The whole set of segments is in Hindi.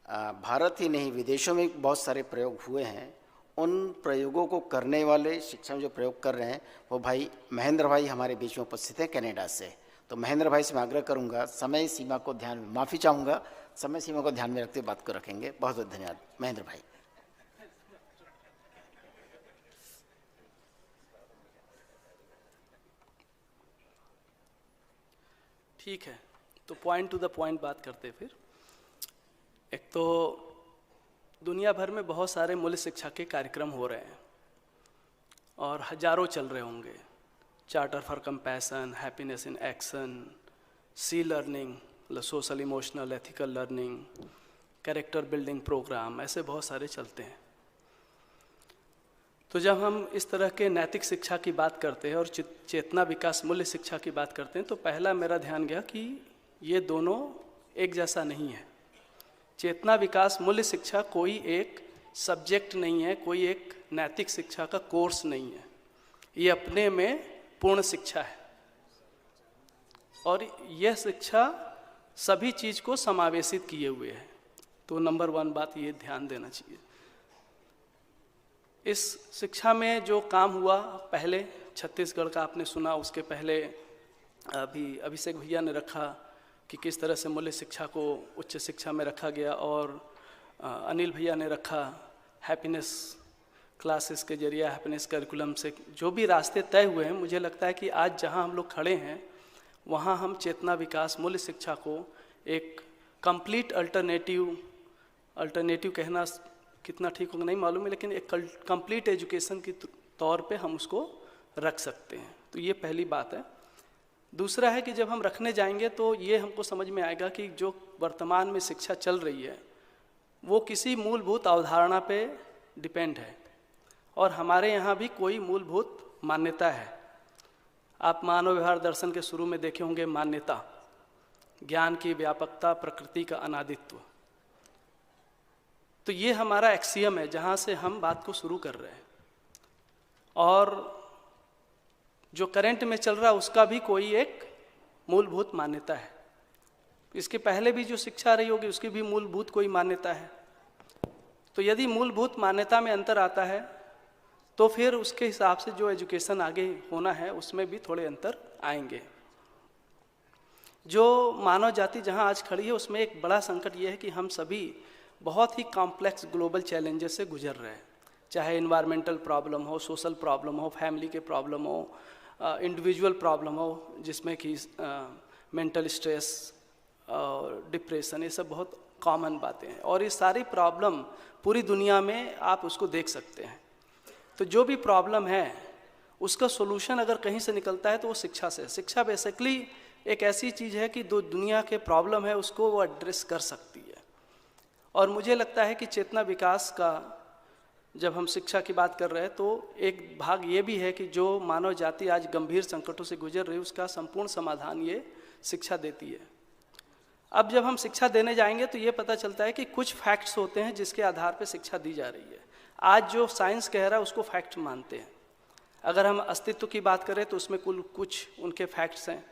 भारत ही नहीं विदेशों में बहुत सारे प्रयोग हुए हैं। उन प्रयोगों को करने वाले शिक्षा में जो प्रयोग कर रहे हैं वो भाई महेंद्र भाई हमारे बीच में उपस्थित हैं कनाडा से। तो महेंद्र भाई से मैं आग्रह करूंगा, समय सीमा को ध्यान में, माफ़ी चाहूँगा, समय सीमा को ध्यान में रखते हुए बात को रखेंगे। बहुत बहुत धन्यवाद महेंद्र भाई। ठीक है, तो पॉइंट टू द पॉइंट बात करते हैं फिर। एक तो दुनिया भर में बहुत सारे मूल्य शिक्षा के कार्यक्रम हो रहे हैं और हजारों चल रहे होंगे। Charter for compassion, happiness in action, SEE learning, social emotional ethical learning, character building programme, ऐसे बहुत सारे चलते हैं। तो जब हम इस तरह के नैतिक शिक्षा की बात करते हैं और चेतना विकास मूल्य शिक्षा की बात करते हैं तो पहला मेरा ध्यान गया कि ये दोनों एक जैसा नहीं है। चेतना विकास मूल्य शिक्षा कोई एक सब्जेक्ट नहीं है, कोई एक नैतिक शिक्षा का कोर्स नहीं है, ये अपने में पूर्ण शिक्षा है और यह शिक्षा सभी चीज़ को समावेशित किए हुए है। तो नंबर 1 बात ये ध्यान देना चाहिए। इस शिक्षा में जो काम हुआ पहले छत्तीसगढ़ का आपने सुना, उसके पहले अभी अभिषेक भैया ने रखा कि किस तरह से मूल्य शिक्षा को उच्च शिक्षा में रखा गया और अनिल भैया ने रखा हैप्पीनेस क्लासेस के जरिए, हैप्पीनेस करिकुलम से जो भी रास्ते तय हुए हैं। मुझे लगता है कि आज जहां हम लोग खड़े हैं वहां हम चेतना विकास मूल्य शिक्षा को एक कंप्लीट अल्टरनेटिव कहना कितना ठीक होगा नहीं मालूम है, लेकिन एक कंप्लीट एजुकेशन के तौर पे हम उसको रख सकते हैं। तो ये पहली बात है। दूसरा है कि जब हम रखने जाएंगे तो ये हमको समझ में आएगा कि जो वर्तमान में शिक्षा चल रही है वो किसी मूलभूत अवधारणा पे डिपेंड है और हमारे यहाँ भी कोई मूलभूत मान्यता है। आप मानव व्यवहार दर्शन के शुरू में देखे होंगे मान्यता, ज्ञान की व्यापकता, प्रकृति का अनादित्व। तो ये हमारा एक्सियम है जहाँ से हम बात को शुरू कर रहे हैं और जो करंट में चल रहा है उसका भी कोई एक मूलभूत मान्यता है। इसके पहले भी जो शिक्षा रही होगी उसकी भी मूलभूत कोई मान्यता है। तो यदि मूलभूत मान्यता में अंतर आता है तो फिर उसके हिसाब से जो एजुकेशन आगे होना है उसमें भी थोड़े अंतर आएंगे। जो मानव जाति जहाँ आज खड़ी है उसमें एक बड़ा संकट ये है कि हम सभी बहुत ही कॉम्प्लेक्स ग्लोबल चैलेंजेस से गुजर रहे हैं, चाहे इन्वायरमेंटल प्रॉब्लम हो, सोशल प्रॉब्लम हो, फैमिली के प्रॉब्लम हो, इंडिविजुअल प्रॉब्लम हो जिसमें कि मेंटल स्ट्रेस और डिप्रेशन, ये सब बहुत कॉमन बातें हैं और ये सारी प्रॉब्लम पूरी दुनिया में आप उसको देख सकते हैं। तो जो भी प्रॉब्लम है उसका सोल्यूशन अगर कहीं से निकलता है तो वो शिक्षा से। शिक्षा बेसिकली एक ऐसी चीज़ है कि जो दुनिया के प्रॉब्लम है उसको वो एड्रेस कर सकती है। और मुझे लगता है कि चेतना विकास का जब हम शिक्षा की बात कर रहे हैं तो एक भाग ये भी है कि जो मानव जाति आज गंभीर संकटों से गुजर रही है उसका संपूर्ण समाधान ये शिक्षा देती है। अब जब हम शिक्षा देने जाएंगे तो ये पता चलता है कि कुछ फैक्ट्स होते हैं जिसके आधार पर शिक्षा दी जा रही है। आज जो साइंस कह रहा है उसको फैक्ट मानते हैं। अगर हम अस्तित्व की बात करें तो उसमें कुछ उनके फैक्ट्स हैं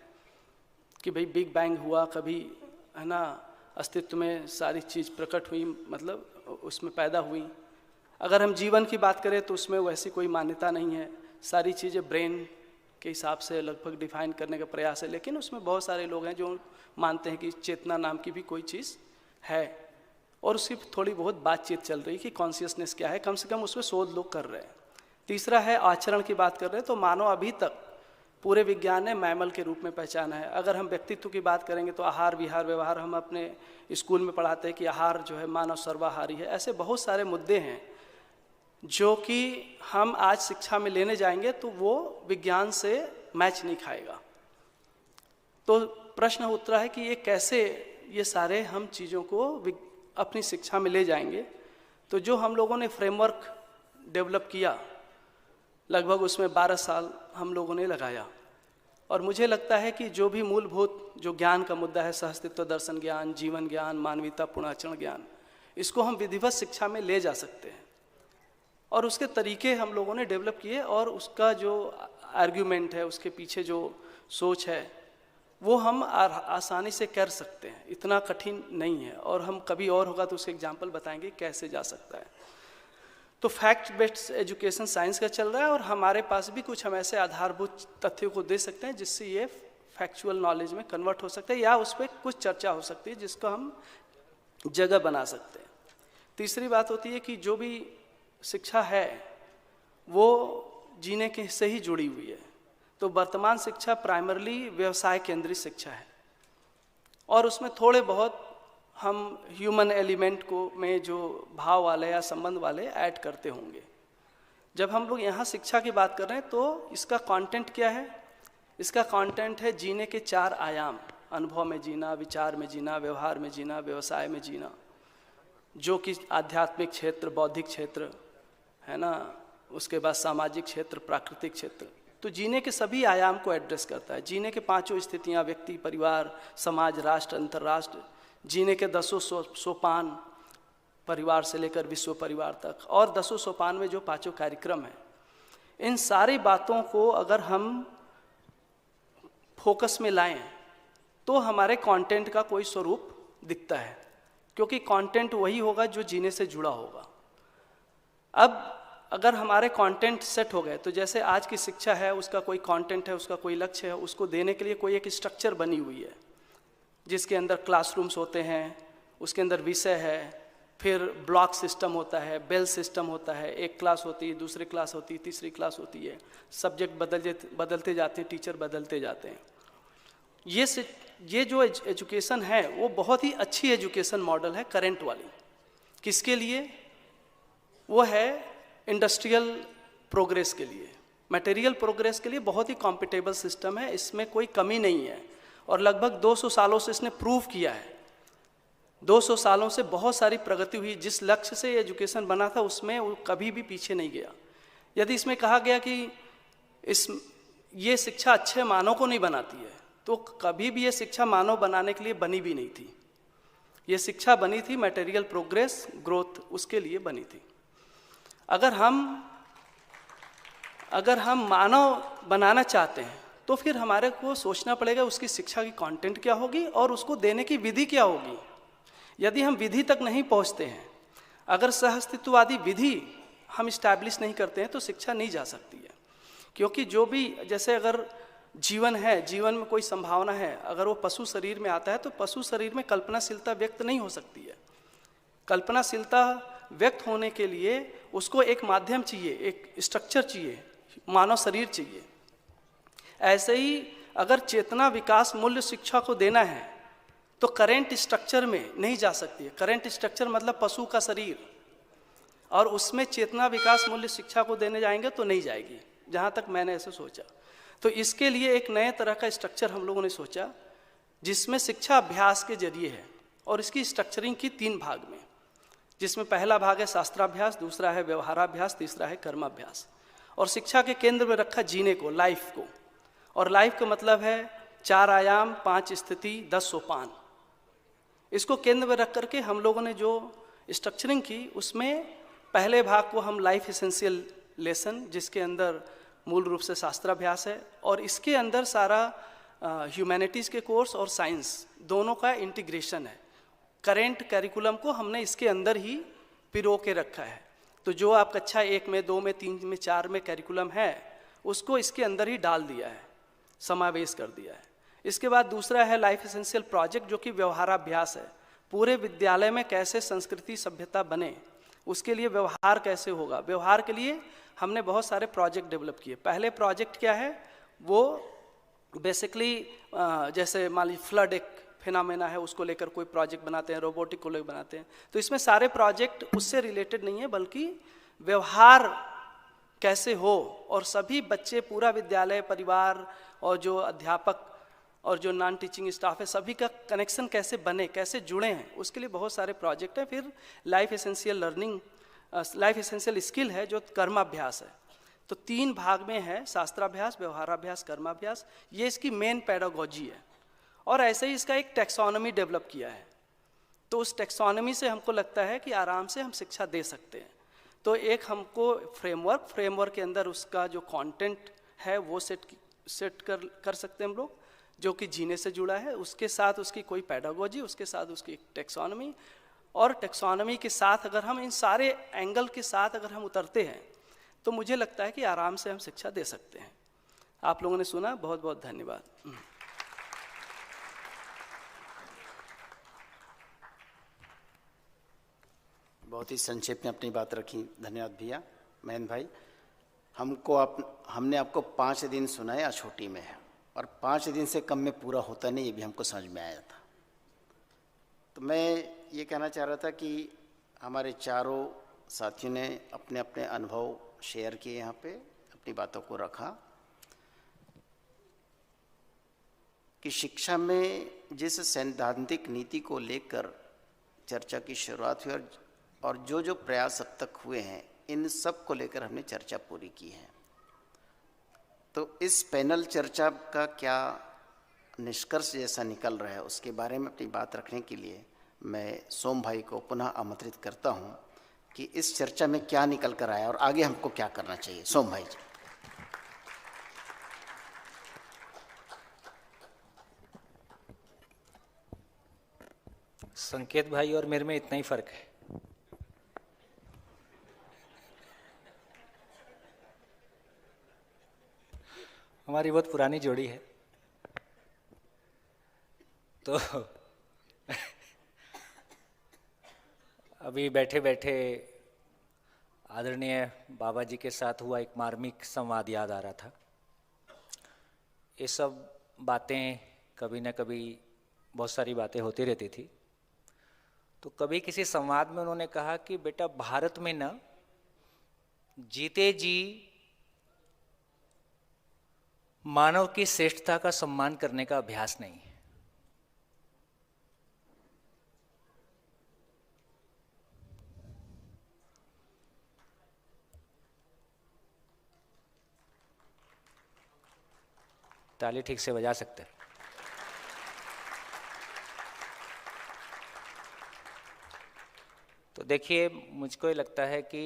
कि भाई बिग बैंग हुआ कभी, है ना, अस्तित्व में सारी चीज़ प्रकट हुई, मतलब उसमें पैदा हुई। अगर हम जीवन की बात करें तो उसमें वैसी कोई मान्यता नहीं है, सारी चीज़ें ब्रेन के हिसाब से लगभग डिफाइन करने का प्रयास है। लेकिन उसमें बहुत सारे लोग हैं जो मानते हैं कि चेतना नाम की भी कोई चीज़ है और उसकी थोड़ी बहुत बातचीत चल रही कि कॉन्शियसनेस क्या है, कम से कम उसमें शोध लोग कर रहे हैं। तीसरा है आचरण की बात कर रहे हैं तो मानव अभी तक पूरे विज्ञान ने मैमल के रूप में पहचाना है। अगर हम व्यक्तित्व की बात करेंगे तो आहार विहार व्यवहार, हम अपने स्कूल में पढ़ाते हैं कि आहार जो है मानव सर्वाहारी है। ऐसे बहुत सारे मुद्दे हैं जो कि हम आज शिक्षा में लेने जाएंगे तो वो विज्ञान से मैच नहीं खाएगा। तो प्रश्न उठता है कि ये कैसे ये सारे हम चीज़ों को अपनी शिक्षा में ले जाएंगे। तो जो हम लोगों ने फ्रेमवर्क डेवलप किया लगभग उसमें 12 साल हम लोगों ने लगाया और मुझे लगता है कि जो भी मूलभूत जो ज्ञान का मुद्दा है, सहअस्तित्व दर्शन ज्ञान, जीवन ज्ञान, मानवीयता पूर्ण आचरण ज्ञान, इसको हम विधिवत शिक्षा में ले जा सकते हैं और उसके तरीके हम लोगों ने डेवलप किए और उसका जो आर्ग्यूमेंट है, उसके पीछे जो सोच है वो हम आसानी से कर सकते हैं, इतना कठिन नहीं है। और हम कभी और होगा तो उसके एग्जाम्पल बताएंगे कैसे जा सकता है। तो फैक्ट बेस्ड एजुकेशन साइंस का चल रहा है और हमारे पास भी कुछ हम ऐसे आधारभूत तथ्यों को दे सकते हैं जिससे ये फैक्चुअल नॉलेज में कन्वर्ट हो सकता है या उस पर कुछ चर्चा हो सकती है जिसको हम जगह बना सकते हैं। तीसरी बात होती है कि जो भी शिक्षा है वो जीने के से ही जुड़ी हुई है। तो वर्तमान शिक्षा प्राइमरली व्यवसाय केंद्रित शिक्षा है और उसमें थोड़े बहुत हम ह्यूमन एलिमेंट को में जो भाव वाले या संबंध वाले ऐड करते होंगे। जब हम लोग यहाँ शिक्षा की बात कर रहे हैं तो इसका कंटेंट क्या है? इसका कंटेंट है जीने के 4 आयाम, अनुभव में जीना, विचार में जीना, व्यवहार में जीना, व्यवसाय में जीना, जो कि आध्यात्मिक क्षेत्र, बौद्धिक क्षेत्र है ना, उसके बाद सामाजिक क्षेत्र, प्राकृतिक क्षेत्र। तो जीने के सभी आयाम को एड्रेस करता है। जीने के 5 स्थितियाँ, व्यक्ति, परिवार, समाज, राष्ट्र, अंतर्राष्ट्र, जीने के 10 सोपान, परिवार से लेकर विश्व परिवार तक, और 10 सोपान में जो 5 कार्यक्रम हैं, इन सारी बातों को अगर हम फोकस में लाएं तो हमारे कंटेंट का कोई स्वरूप दिखता है, क्योंकि कंटेंट वही होगा जो जीने से जुड़ा होगा। अब अगर हमारे कंटेंट सेट हो गए तो जैसे आज की शिक्षा है, उसका कोई कंटेंट है, उसका कोई लक्ष्य है, उसको देने के लिए कोई एक स्ट्रक्चर बनी हुई है जिसके अंदर क्लासरूम्स होते हैं, उसके अंदर विषय है, फिर ब्लॉक सिस्टम होता है, बेल सिस्टम होता है, एक क्लास होती है, दूसरी क्लास होती है, तीसरी क्लास होती है, सब्जेक्ट बदलते जाते हैं, टीचर बदलते जाते हैं। ये जो एजुकेशन है वो बहुत ही अच्छी एजुकेशन मॉडल है करंट वाली। किसके लिए? वो है इंडस्ट्रियल प्रोग्रेस के लिए, मटेरियल प्रोग्रेस के लिए बहुत ही कॉम्पिटेबल सिस्टम है, इसमें कोई कमी नहीं है और लगभग 200 सालों से इसने प्रूव किया है। 200 सालों से बहुत सारी प्रगति हुई। जिस लक्ष्य से एजुकेशन बना था उसमें वो कभी भी पीछे नहीं गया। यदि इसमें कहा गया कि ये शिक्षा अच्छे मानव को नहीं बनाती है, तो कभी भी ये शिक्षा मानव बनाने के लिए बनी भी नहीं थी। ये शिक्षा बनी थी मटेरियल प्रोग्रेस, ग्रोथ, उसके लिए बनी थी। अगर हम मानव बनाना चाहते हैं तो फिर हमारे को सोचना पड़ेगा उसकी शिक्षा की कंटेंट क्या होगी और उसको देने की विधि क्या होगी। यदि हम विधि तक नहीं पहुंचते हैं, अगर सहअस्तित्ववादी विधि हम इस्टेब्लिश नहीं करते हैं तो शिक्षा नहीं जा सकती है। क्योंकि जो भी, जैसे अगर जीवन है, जीवन में कोई संभावना है, अगर वो पशु शरीर में आता है तो पशु शरीर में कल्पनाशीलता व्यक्त नहीं हो सकती है। कल्पनाशीलता व्यक्त होने के लिए उसको एक माध्यम चाहिए, एक स्ट्रक्चर चाहिए, मानव शरीर चाहिए। ऐसे ही अगर चेतना विकास मूल्य शिक्षा को देना है तो करेंट स्ट्रक्चर में नहीं जा सकती है। करेंट स्ट्रक्चर मतलब पशु का शरीर, और उसमें चेतना विकास मूल्य शिक्षा को देने जाएंगे तो नहीं जाएगी, जहाँ तक मैंने ऐसे सोचा। तो इसके लिए एक नए तरह का स्ट्रक्चर हम लोगों ने सोचा जिसमें शिक्षा अभ्यास के जरिए है, और इसकी स्ट्रक्चरिंग की 3 भाग में, जिसमें पहला भाग है शास्त्राभ्यास, दूसरा है व्यवहाराभ्यास, तीसरा है कर्माभ्यास। और शिक्षा के केंद्र में रखा जीने को, लाइफ को। और लाइफ का मतलब है 4 आयाम, 5 स्थिति, 10 सोपान। इसको केंद्र में रख करके हम लोगों ने जो स्ट्रक्चरिंग की, उसमें पहले भाग को हम लाइफ एसेंशियल लेसन, जिसके अंदर मूल रूप से शास्त्राभ्यास है, और इसके अंदर सारा ह्यूमैनिटीज़ के कोर्स और साइंस दोनों का इंटीग्रेशन है। करेंट करिकुलम को हमने इसके अंदर ही पिरो के रखा है। तो जो आप कक्षा 1 में, 2 में, 3 में, 4 में करिकुलम है, उसको इसके अंदर ही डाल दिया है, समावेश कर दिया है। इसके बाद दूसरा है लाइफ एसेंशियल प्रोजेक्ट, जो कि व्यवहाराभ्यास है। पूरे विद्यालय में कैसे संस्कृति सभ्यता बने, उसके लिए व्यवहार कैसे होगा। व्यवहार के लिए हमने बहुत सारे प्रोजेक्ट डेवलप किए। पहले प्रोजेक्ट क्या है, वो बेसिकली जैसे मान लीजिए फ्लड एक फिनोमेना है, उसको लेकर कोई प्रोजेक्ट बनाते हैं, रोबोटिक को लेकर बनाते हैं। तो इसमें सारे प्रोजेक्ट उससे रिलेटेड नहीं है, बल्कि व्यवहार कैसे हो, और सभी बच्चे, पूरा विद्यालय, परिवार और जो अध्यापक और जो नॉन टीचिंग स्टाफ है, सभी का कनेक्शन कैसे बने, कैसे जुड़े हैं, उसके लिए बहुत सारे प्रोजेक्ट हैं। फिर life essential learning, life essential skill है जो कर्माभ्यास है। तो 3 भाग में है, शास्त्राभ्यास, व्यवहाराभ्यास, कर्माभ्यास। ये इसकी मेन पेडागोजी है। और ऐसे ही इसका एक टैक्सोनॉमी डेवलप किया है। तो उस टैक्सोनॉमी से हमको लगता है कि आराम से हम शिक्षा दे सकते हैं। तो एक हमको फ्रेमवर्क के अंदर उसका जो कंटेंट है वो सेट कर सकते हैं हम लोग। जो कि जीने से जुड़ा है, उसके साथ उसकी कोई पैडागोजी, उसके साथ उसकी टेक्सोनॉमी, और टेक्सोनॉमी के साथ अगर हम इन सारे एंगल के साथ अगर हम उतरते हैं तो मुझे लगता है कि आराम से हम शिक्षा दे सकते हैं। आप लोगों ने सुना, बहुत बहुत धन्यवाद। बहुत ही संक्षेप में अपनी बात रखी, धन्यवाद भैया। महेंद्र भाई, हमने आपको 5 दिन सुनाए अछूटी में, और 5 दिन से कम में पूरा होता नहीं, ये भी हमको समझ में आया था। तो मैं ये कहना चाह रहा था कि हमारे चारों साथियों ने अपने अपने अनुभव शेयर किए, यहाँ पे अपनी बातों को रखा कि शिक्षा में जिस सैद्धांतिक नीति को लेकर चर्चा की शुरुआत हुई और जो जो प्रयास अब तक हुए हैं, इन सब को लेकर हमने चर्चा पूरी की है। तो इस पैनल चर्चा का क्या निष्कर्ष जैसा निकल रहा है, उसके बारे में अपनी बात रखने के लिए मैं सोम भाई को पुनः आमंत्रित करता हूं कि इस चर्चा में क्या निकल कर आया और आगे हमको क्या करना चाहिए। सोम भाई जी। संकेत भाई और मेरे में इतना ही फर्क है। हमारी बहुत पुरानी जोड़ी है। तो अभी बैठे बैठे आदरणीय बाबा जी के साथ हुआ एक मार्मिक संवाद याद आ रहा था। ये सब बातें कभी न कभी, बहुत सारी बातें होती रहती थी। तो कभी किसी संवाद में उन्होंने कहा कि बेटा, भारत में ना जीते जी मानव की श्रेष्ठता का सम्मान करने का अभ्यास नहीं है। ताली ठीक से बजा सकते हैं। तो देखिए, मुझको ये लगता है कि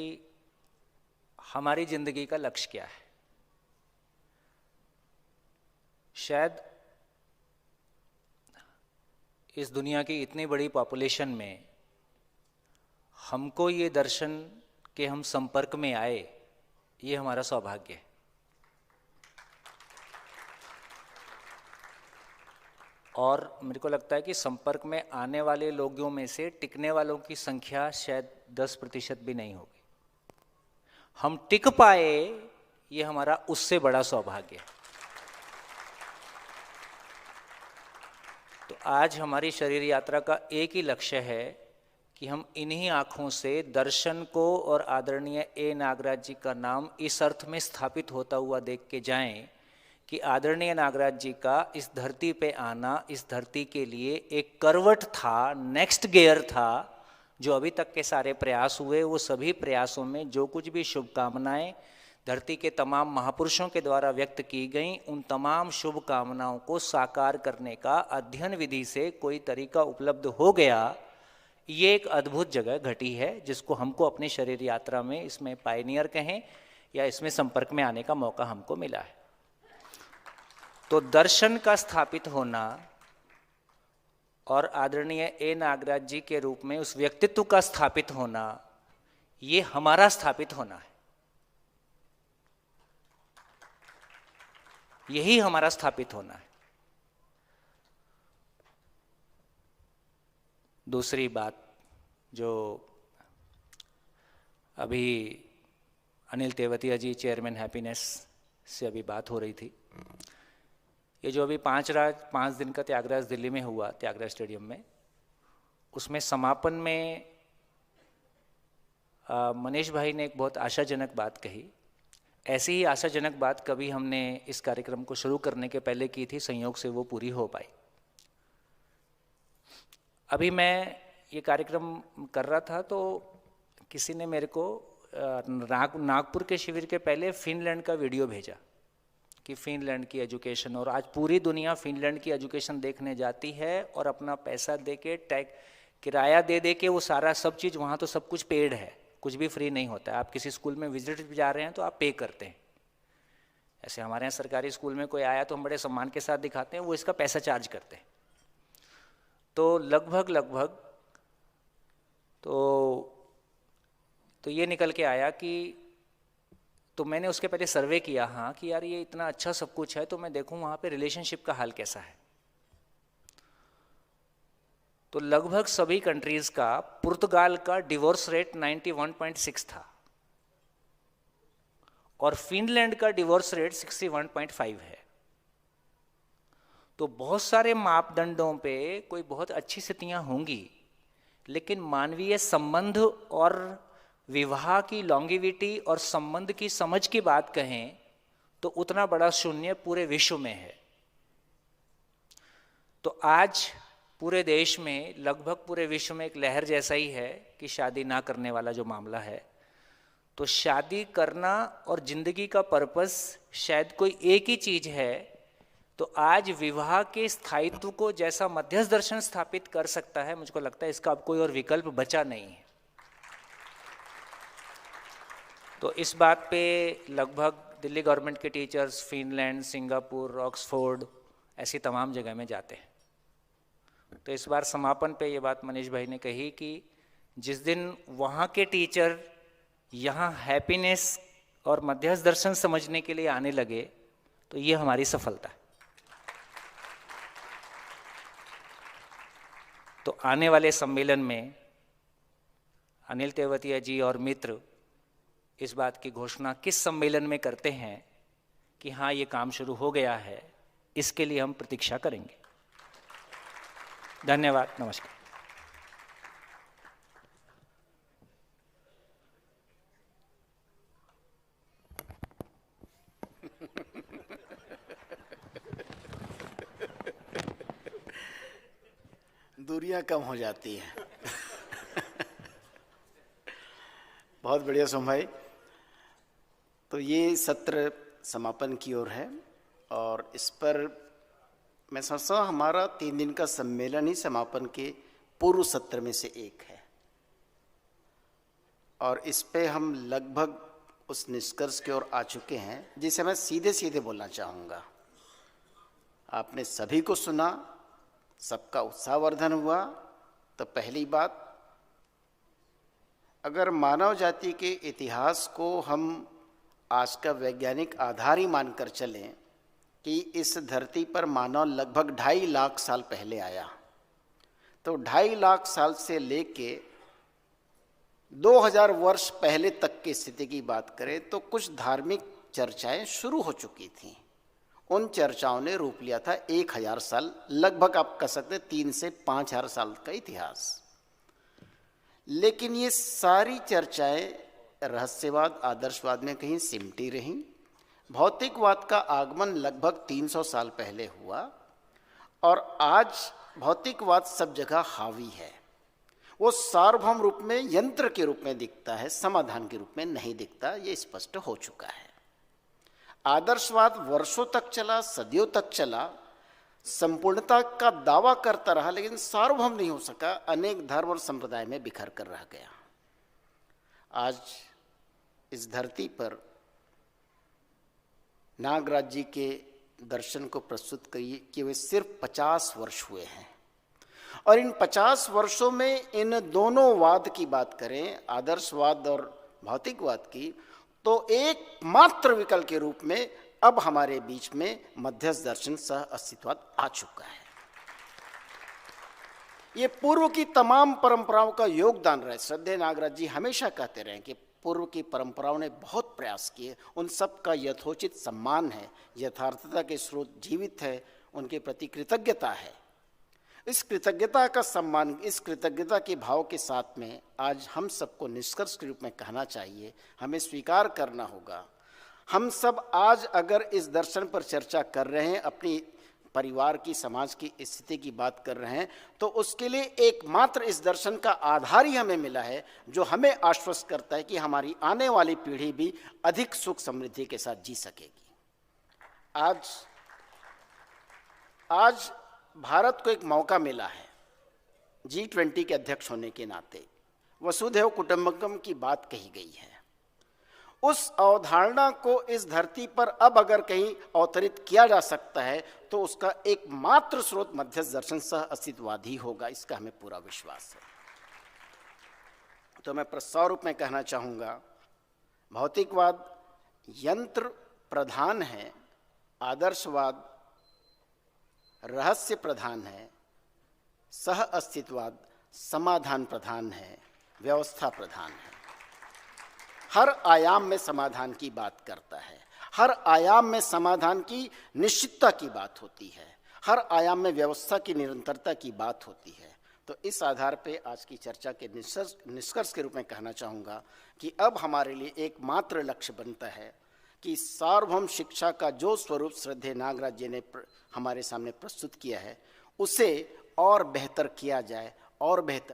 हमारी जिंदगी का लक्ष्य क्या है। शायद इस दुनिया की इतनी बड़ी पॉपुलेशन में हमको ये दर्शन के हम संपर्क में आए, ये हमारा सौभाग्य है। और मेरे को लगता है कि संपर्क में आने वाले लोगों में से टिकने वालों की संख्या शायद 10% भी नहीं होगी। हम टिक पाए, ये हमारा उससे बड़ा सौभाग्य है। तो आज हमारी शरीर यात्रा का एक ही लक्ष्य है कि हम इन्हीं आँखों से दर्शन को और आदरणीय ए नागराज जी का नाम इस अर्थ में स्थापित होता हुआ देख के जाएं कि आदरणीय नागराज जी का इस धरती पे आना इस धरती के लिए एक करवट था, नेक्स्ट गियर था। जो अभी तक के सारे प्रयास हुए, वो सभी प्रयासों में जो कुछ भी शुभकामनाएं धरती के तमाम महापुरुषों के द्वारा व्यक्त की गई, उन तमाम शुभकामनाओं को साकार करने का अध्ययन विधि से कोई तरीका उपलब्ध हो गया। ये एक अद्भुत जगह घटी है जिसको हमको अपनी शरीर यात्रा में इसमें पायनियर कहें या इसमें संपर्क में आने का मौका हमको मिला है। तो दर्शन का स्थापित होना और आदरणीय ए नागराज जी के रूप में उस व्यक्तित्व का स्थापित होना, ये हमारा स्थापित होना है। यही हमारा स्थापित होना है। दूसरी बात जो अभी अनिल तेवतिया जी, चेयरमैन हैप्पीनेस से अभी बात हो रही थी, ये जो अभी 5 दिन का त्यागराज दिल्ली में हुआ, त्यागराज स्टेडियम में, उसमें समापन में मनीष भाई ने एक बहुत आशाजनक बात कही। ऐसी ही आशाजनक बात कभी हमने इस कार्यक्रम को शुरू करने के पहले की थी, संयोग से वो पूरी हो पाई। अभी मैं ये कार्यक्रम कर रहा था तो किसी ने मेरे को नागपुर के शिविर के पहले फिनलैंड का वीडियो भेजा कि फिनलैंड की एजुकेशन, और आज पूरी दुनिया फिनलैंड की एजुकेशन देखने जाती है और अपना पैसा दे के किराया दे के वो सारा सब चीज़, वहाँ तो सब कुछ पेड है, कुछ भी फ्री नहीं होता है। आप किसी स्कूल में विजिट भी जा रहे हैं तो आप पे करते हैं। ऐसे हमारे यहाँ सरकारी स्कूल में कोई आया तो हम बड़े सम्मान के साथ दिखाते हैं, वो इसका पैसा चार्ज करते हैं। तो लगभग तो ये निकल के आया कि तो मैंने उसके पहले सर्वे किया, हाँ, कि यार ये इतना अच्छा सब कुछ है तो मैं देखूं वहाँ पे रिलेशनशिप का हाल कैसा है। तो लगभग सभी कंट्रीज का, पुर्तगाल का डिवोर्स रेट 91.6 था और फिनलैंड का डिवोर्स रेट 61.5 है। तो बहुत सारे मापदंडों पे कोई बहुत अच्छी स्थितियां होंगी, लेकिन मानवीय संबंध और विवाह की लॉन्गिविटी और संबंध की समझ की बात कहें तो उतना बड़ा शून्य पूरे विश्व में है। तो आज पूरे देश में, लगभग पूरे विश्व में एक लहर जैसा ही है कि शादी ना करने वाला जो मामला है। तो शादी करना और जिंदगी का पर्पस शायद कोई एक ही चीज है। तो आज विवाह के स्थायित्व को जैसा मध्यस्थ दर्शन स्थापित कर सकता है, मुझको लगता है इसका अब कोई और विकल्प बचा नहीं है। तो इस बात पे लगभग दिल्ली गवर्नमेंट के टीचर्स फिनलैंड, सिंगापुर, ऑक्सफोर्ड, ऐसी तमाम जगह में जाते हैं। तो इस बार समापन पे ये बात मनीष भाई ने कही कि जिस दिन वहाँ के टीचर यहाँ हैप्पीनेस और मध्यस्थ दर्शन समझने के लिए आने लगे तो ये हमारी सफलता है। तो आने वाले सम्मेलन में अनिल तेवतिया जी और मित्र इस बात की घोषणा किस सम्मेलन में करते हैं कि हाँ ये काम शुरू हो गया है, इसके लिए हम प्रतीक्षा करेंगे। धन्यवाद, नमस्कार। दूरियां कम हो जाती हैं। बहुत बढ़िया सोम भाई। तो ये सत्र समापन की ओर है और इस पर मैं समझता हूँ हमारा 3 दिन का सम्मेलन ही समापन के पूर्व सत्र में से एक है और इस पे हम लगभग उस निष्कर्ष की ओर आ चुके हैं जिसे मैं सीधे सीधे बोलना चाहूँगा। आपने सभी को सुना, सबका उत्साहवर्धन हुआ। तो पहली बात, अगर मानव जाति के इतिहास को हम आज का वैज्ञानिक आधार ही मानकर चलें कि इस धरती पर मानव लगभग 2.5 लाख साल पहले आया, तो 2.5 लाख साल से लेके 2000 वर्ष पहले तक की स्थिति की बात करें तो कुछ धार्मिक चर्चाएं शुरू हो चुकी थीं। उन चर्चाओं ने रूप लिया था 1000 साल, लगभग आप कह सकते 3 से 5000 साल का इतिहास। लेकिन ये सारी चर्चाएं रहस्यवाद, आदर्शवाद में कहीं सिमटी रहीं। भौतिकवाद का आगमन लगभग 300 साल पहले हुआ और आज भौतिकवाद सब जगह हावी है। वो सार्वभौम रूप में, यंत्र के रूप में दिखता है, समाधान के रूप में नहीं दिखता, ये स्पष्ट हो चुका है। आदर्शवाद वर्षों तक चला, सदियों तक चला, संपूर्णता का दावा करता रहा, लेकिन सार्वभौम नहीं हो सका, अनेक धर्म और संप्रदाय में बिखर कर रह गया। आज इस धरती पर नागराज जी के दर्शन को प्रस्तुत किए हुए सिर्फ 50 वर्ष हुए हैं और इन 50 वर्षों में इन दोनों वाद की बात करें, आदर्शवाद और भौतिकवाद की, तो एकमात्र विकल्प के रूप में अब हमारे बीच में मध्यस्थ दर्शन सह अस्तित्वाद आ चुका है। ये पूर्व की तमाम परंपराओं का योगदान रहे। श्रद्धेय नागराज जी हमेशा कहते रहे कि पूर्व की परंपराओं ने बहुत प्रयास किए, उन सब का यथोचित सम्मान है, यथार्थता के स्रोत जीवित है, उनके प्रति कृतज्ञता है। इस कृतज्ञता का सम्मान, इस कृतज्ञता के भाव के साथ में आज हम सबको निष्कर्ष के रूप में कहना चाहिए, हमें स्वीकार करना होगा, हम सब आज अगर इस दर्शन पर चर्चा कर रहे हैं, अपनी परिवार की, समाज की स्थिति की बात कर रहे हैं, तो उसके लिए एकमात्र इस दर्शन का आधार ही हमें मिला है जो हमें आश्वस्त करता है कि हमारी आने वाली पीढ़ी भी अधिक सुख समृद्धि के साथ जी सकेगी। आज भारत को एक मौका मिला है G20 के अध्यक्ष होने के नाते। वसुधैव कुटुंबकम की बात कही गई है। उस अवधारणा को इस धरती पर अब अगर कहीं अवतरित किया जा सकता है तो उसका एकमात्र स्रोत मध्यस्थ दर्शन सह अस्तित्ववाद ही होगा, इसका हमें पूरा विश्वास है। तो मैं प्रस्ताव रूप में कहना चाहूँगा, भौतिकवाद यंत्र प्रधान है, आदर्शवाद रहस्य प्रधान है, सह अस्तित्ववाद समाधान प्रधान है, व्यवस्था प्रधान है। हर आयाम में समाधान की बात करता है, हर आयाम में समाधान की निश्चितता की बात होती है, हर आयाम में व्यवस्था की निरंतरता की बात होती है। तो इस आधार पे आज की चर्चा के निष्कर्ष के रूप में कहना चाहूँगा कि अब हमारे लिए एकमात्र लक्ष्य बनता है कि सार्वभौम शिक्षा का जो स्वरूप श्रद्धेय नागराज जी ने हमारे सामने प्रस्तुत किया है उसे और बेहतर किया जाए, और बेहतर